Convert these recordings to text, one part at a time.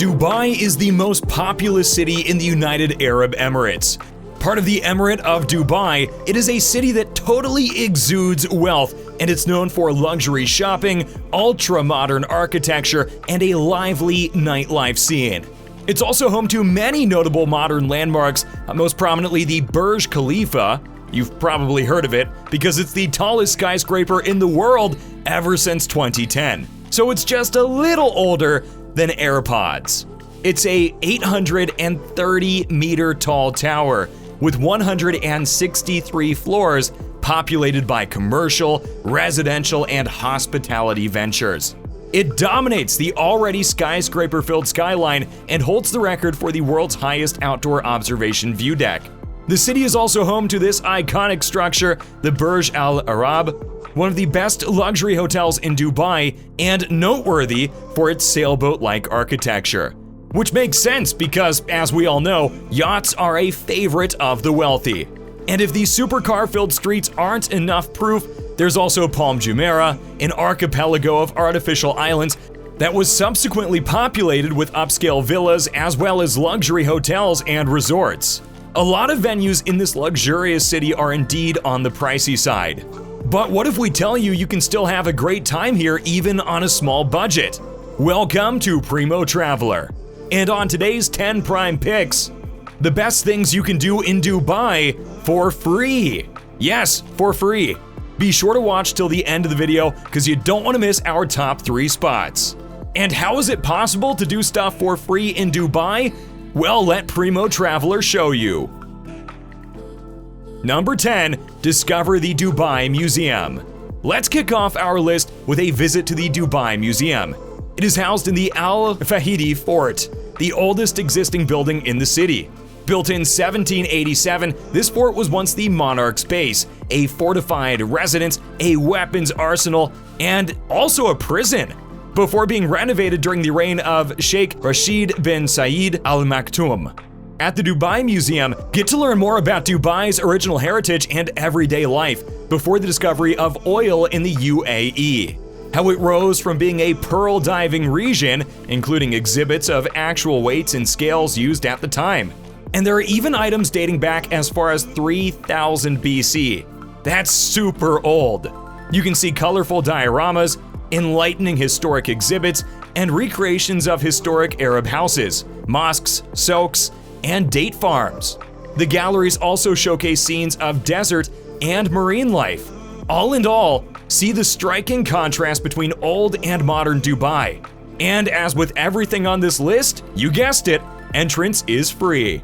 Dubai is the most populous city in the United Arab Emirates. Part of the Emirate of Dubai, it is a city that totally exudes wealth, and it's known for luxury shopping, ultra-modern architecture, and a lively nightlife scene. It's also home to many notable modern landmarks, most prominently the Burj Khalifa. You've probably heard of it because it's the tallest skyscraper in the world ever since 2010. So it's just a little older than AirPods. It's a 830-meter tall tower with 163 floors populated by commercial, residential, and hospitality ventures. It dominates the already skyscraper-filled skyline and holds the record for the world's highest outdoor observation view deck. The city is also home to this iconic structure, the Burj Al Arab, one of the best luxury hotels in Dubai and noteworthy for its sailboat-like architecture. Which makes sense because, as we all know, yachts are a favorite of the wealthy. And if these supercar-filled streets aren't enough proof, there's also Palm Jumeirah, an archipelago of artificial islands that was subsequently populated with upscale villas as well as luxury hotels and resorts. A lot of venues in this luxurious city are indeed on the pricey side. But what if we tell you you can still have a great time here even on a small budget? Welcome to Primo Traveller. And on today's 10 Prime Picks, the best things you can do in Dubai for free. Yes, for free. Be sure to watch till the end of the video because you don't want to miss our top 3 spots. And how is it possible to do stuff for free in Dubai? Well, let Primo Traveller show you. Number 10. Discover the Dubai Museum. Let's kick off our list with a visit to the Dubai Museum. It is housed in the Al Fahidi Fort, the oldest existing building in the city. Built in 1787, this fort was once the monarch's base, a fortified residence, a weapons arsenal, and also a prison, before being renovated during the reign of Sheikh Rashid bin Saeed Al Maktoum. At the Dubai Museum, get to learn more about Dubai's original heritage and everyday life before the discovery of oil in the UAE. How it rose from being a pearl diving region, including exhibits of actual weights and scales used at the time. And there are even items dating back as far as 3000 BC. That's super old. You can see colorful dioramas, enlightening historic exhibits, and recreations of historic Arab houses, mosques, souks, and date farms. The galleries also showcase scenes of desert and marine life. All in all, see the striking contrast between old and modern Dubai. And as with everything on this list, you guessed it, entrance is free.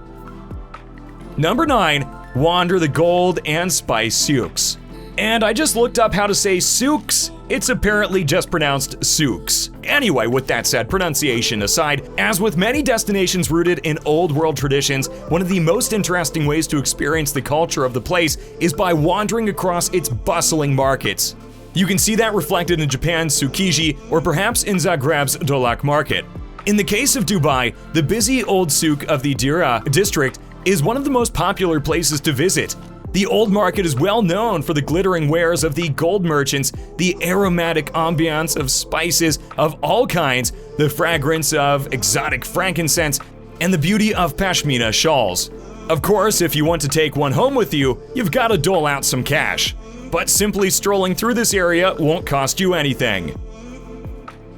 Number 9. Wander the gold and spice souks. And I just looked up how to say souks. It's apparently just pronounced souks. Anyway, with that said, pronunciation aside, as with many destinations rooted in old world traditions, one of the most interesting ways to experience the culture of the place is by wandering across its bustling markets. You can see that reflected in Japan's Tsukiji or perhaps in Zagreb's Dolak market. In the case of Dubai, the busy Old Souk of the Dira district is one of the most popular places to visit. The old market is well known for the glittering wares of the gold merchants, the aromatic ambiance of spices of all kinds, the fragrance of exotic frankincense, and the beauty of pashmina shawls. Of course, if you want to take one home with you, you've got to dole out some cash. But simply strolling through this area won't cost you anything.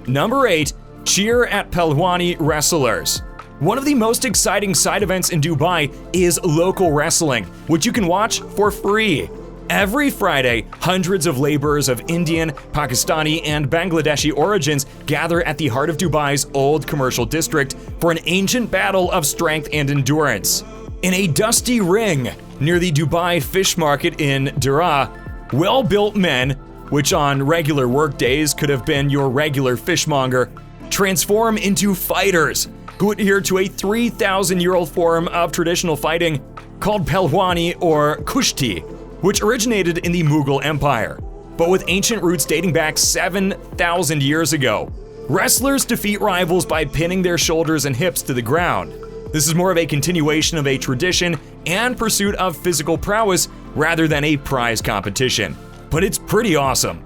Number 8. Cheer at pelhuani wrestlers. One of the most exciting side events in Dubai is local wrestling, which you can watch for free. Every Friday, hundreds of laborers of Indian, Pakistani, and Bangladeshi origins gather at the heart of Dubai's old commercial district for an ancient battle of strength and endurance. In a dusty ring near the Dubai Fish Market in Dira, well-built men, which on regular workdays could have been your regular fishmonger, transform into fighters who adhere to a 3,000-year-old form of traditional fighting called pelhuani or kushti, which originated in the Mughal Empire, but with ancient roots dating back 7,000 years ago. Wrestlers defeat rivals by pinning their shoulders and hips to the ground. This is more of a continuation of a tradition and pursuit of physical prowess rather than a prize competition, but it's pretty awesome.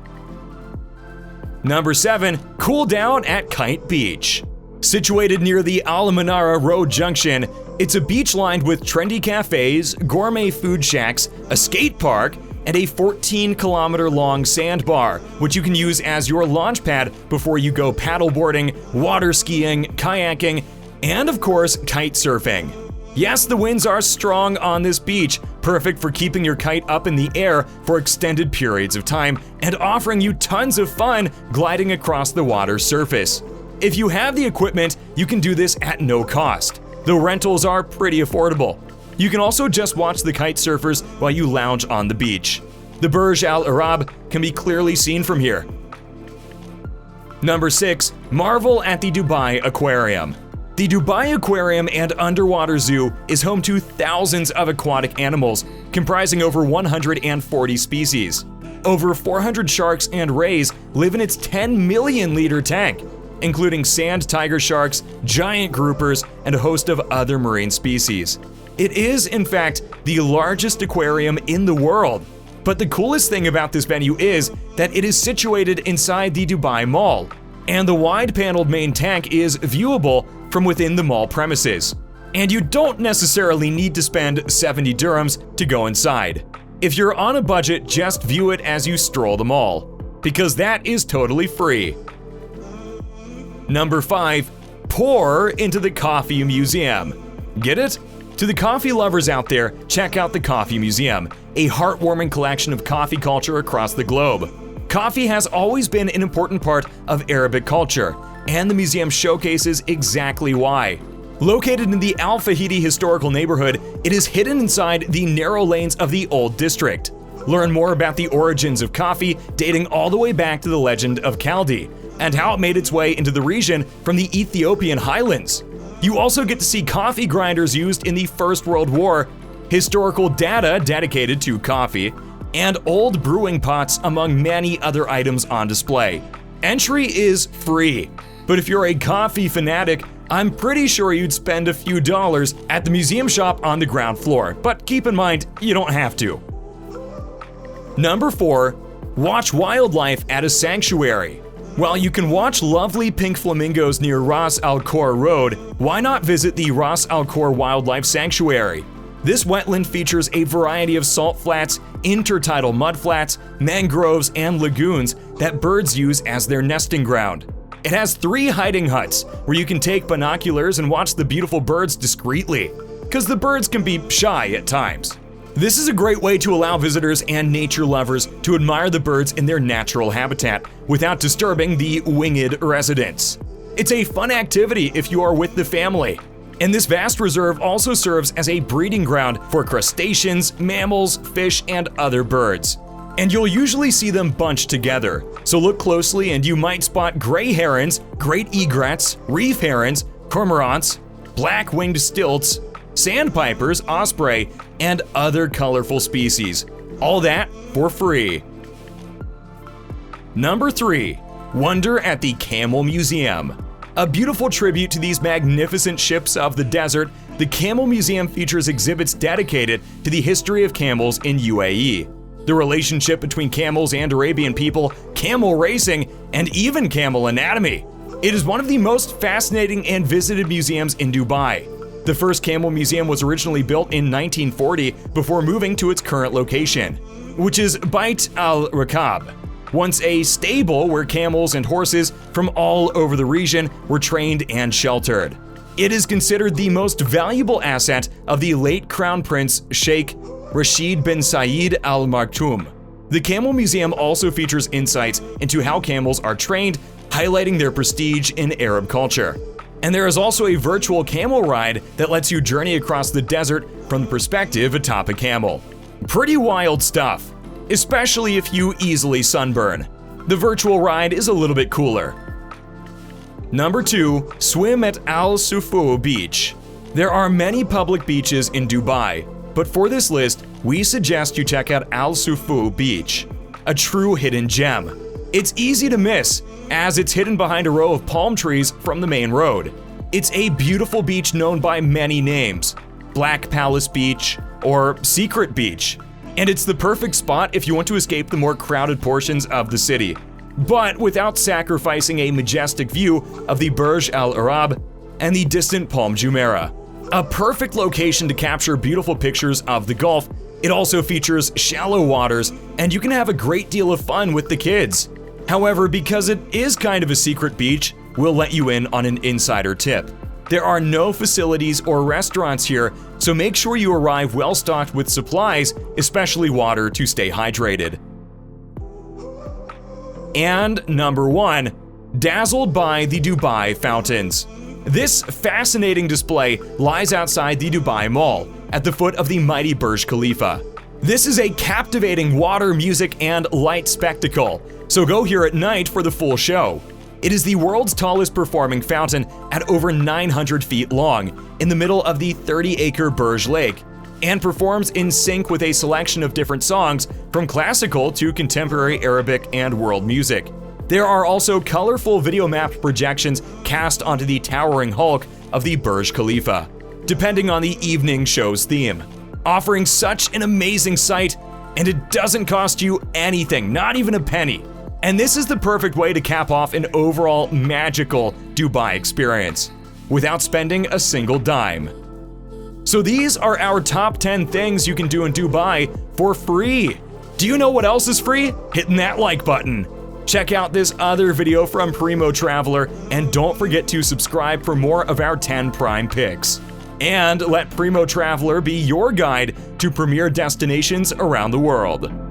Number 7. Cool down at Kite Beach. Situated near the Al Manara Road Junction, it's a beach lined with trendy cafes, gourmet food shacks, a skate park, and a 14-kilometer-long sandbar, which you can use as your launch pad before you go paddleboarding, water skiing, kayaking, and of course, kite surfing. Yes, the winds are strong on this beach, perfect for keeping your kite up in the air for extended periods of time and offering you tons of fun gliding across the water's surface. If you have the equipment, you can do this at no cost. The rentals are pretty affordable. You can also just watch the kite surfers while you lounge on the beach. The Burj Al Arab can be clearly seen from here. Number 6. Marvel at the Dubai Aquarium. The Dubai Aquarium and Underwater Zoo is home to thousands of aquatic animals, comprising over 140 species. Over 400 sharks and rays live in its 10 million liter tank, including sand tiger sharks, giant groupers, and a host of other marine species. It is, in fact, the largest aquarium in the world. But the coolest thing about this venue is that it is situated inside the Dubai Mall, and the wide-paneled main tank is viewable from within the mall premises. And you don't necessarily need to spend 70 dirhams to go inside. If you're on a budget, just view it as you stroll the mall, because that is totally free. Number 5. Pour into the Coffee Museum. Get it? To the coffee lovers out there, check out the Coffee Museum, a heartwarming collection of coffee culture across the globe. Coffee has always been an important part of Arabic culture, and the museum showcases exactly why. Located in the Al Fahidi historical neighborhood, it is hidden inside the narrow lanes of the Old District. Learn more about the origins of coffee dating all the way back to the legend of Kaldi, and how it made its way into the region from the Ethiopian highlands. You also get to see coffee grinders used in the First World War, historical data dedicated to coffee, and old brewing pots among many other items on display. Entry is free, but if you're a coffee fanatic, I'm pretty sure you'd spend a few dollars at the museum shop on the ground floor, but keep in mind, you don't have to. Number 4. Watch wildlife at a sanctuary. While you can watch lovely pink flamingos near Ras Al Khor Road, why not visit the Ras Al Khor Wildlife Sanctuary? This wetland features a variety of salt flats, intertidal mudflats, mangroves, and lagoons that birds use as their nesting ground. It has 3 hiding huts where you can take binoculars and watch the beautiful birds discreetly, because the birds can be shy at times. This is a great way to allow visitors and nature lovers to admire the birds in their natural habitat without disturbing the winged residents. It's a fun activity if you are with the family. And this vast reserve also serves as a breeding ground for crustaceans, mammals, fish, and other birds. And you'll usually see them bunched together, so look closely and you might spot gray herons, great egrets, reef herons, cormorants, black-winged stilts, sandpipers, osprey, and other colorful species. All that for free. Number 3. Wonder at the Camel Museum. A beautiful tribute to these magnificent ships of the desert, the Camel Museum features exhibits dedicated to the history of camels in UAE. The relationship between camels and Arabian people, camel racing, and even camel anatomy. It is one of the most fascinating and visited museums in Dubai. The first camel museum was originally built in 1940 before moving to its current location, which is Bait al-Rakab, once a stable where camels and horses from all over the region were trained and sheltered. It is considered the most valuable asset of the late Crown Prince Sheikh Rashid bin Zayed Al Maktoum. The Camel Museum also features insights into how camels are trained, highlighting their prestige in Arab culture. And there is also a virtual camel ride that lets you journey across the desert from the perspective atop a camel. Pretty wild stuff, especially if you easily sunburn. The virtual ride is a little bit cooler. Number 2. Swim at AlSufu Beach. There are many public beaches in Dubai, but for this list, we suggest you check out AlSufu Beach, a true hidden gem. It's easy to miss, as it's hidden behind a row of palm trees from the main road. It's a beautiful beach known by many names, Black Palace Beach or Secret Beach, and it's the perfect spot if you want to escape the more crowded portions of the city. but without sacrificing a majestic view of the Burj Al Arab and the distant Palm Jumeirah. A perfect location to capture beautiful pictures of the Gulf, it also features shallow waters, and you can have a great deal of fun with the kids. However, because it is kind of a secret beach, we'll let you in on an insider tip. There are no facilities or restaurants here, so make sure you arrive well stocked with supplies, especially water, to stay hydrated. And number 1, dazzled by the Dubai fountains. This fascinating display lies outside the Dubai Mall, at the foot of the mighty Burj Khalifa. This is a captivating water, music, and light spectacle, so go here at night for the full show. It is the world's tallest performing fountain at over 900 feet long, in the middle of the 30-acre Burj Lake, and performs in sync with a selection of different songs from classical to contemporary Arabic and world music. There are also colorful video-mapped projections cast onto the towering hulk of the Burj Khalifa, depending on the evening show's theme, offering such an amazing sight, and it doesn't cost you anything, not even a penny. And this is the perfect way to cap off an overall magical Dubai experience, without spending a single dime. So these are our top 10 things you can do in Dubai for free. Do you know what else is free? Hitting that like button. Check out this other video from Primo Traveller, and don't forget to subscribe for more of our 10 prime picks. And let Primo Traveller be your guide to premier destinations around the world.